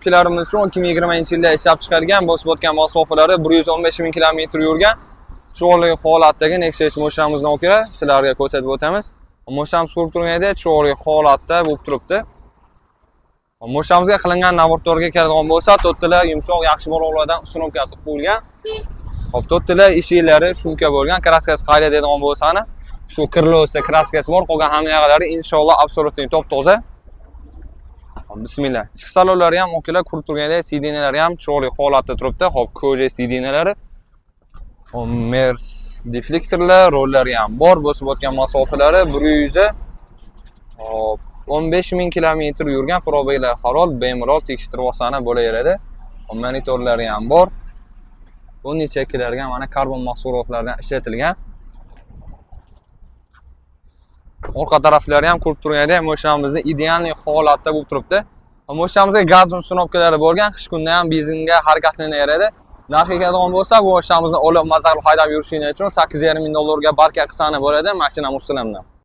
Kilarimiz uchun 2020-yilda ishlab chiqarilgan bosib o'tgan masofalari 115 ming kilometr yurgan chiroyli holatdagi Nexia mashinamizni olib kelib sizlarga ko'rsatib o'tamiz. Mashinamiz ko'rib turganingizda chiroyli holatda bo'lib turibdi. Mashinamizga qilingan navbatlarga keladigan bo'lsa, to'rttalar yumshoq, yaxshi balolardan ustunovka qilib qo'yilgan. Hop, to'rttalar eshiklari shumka bo'lgan, kraskasi qayda deydigan bo'lsa-ni, shu kirlosi, kraskasi bor, qolgan hamma yoqlari inshaalloh absolyutni top-toza. Bismillah. Ichki salonlari ham o'kilar ko'rib turgandek, sidinalari ham chiroyli holatda turibdi. Hop, koja sidinalari. Mers deflektorlar, rollari ham bor. Bosib o'tgan masofalari 15 ming kilometr yurgan probeglar halol, bemalol tekshirib olsana bo'laveradi. Monitorlari ham bor. Bu nechakilarga mana karbon mahsulotlardan ishlatilgan. Orqa taraflari ham ko'rib turgandek, mashinamizni ideal holatda bo'lib turibdi. Mashinamizga gaz ustunovkalari bo'lgan, qish kunida ham benzinga harakatlanaveradi. Narxi keladigan bo'lsa, bu mashinamizni olib mazar haydab yurishingiz uchun $8,5 ming barka qisani bo'ladi, mashina Muslimdan.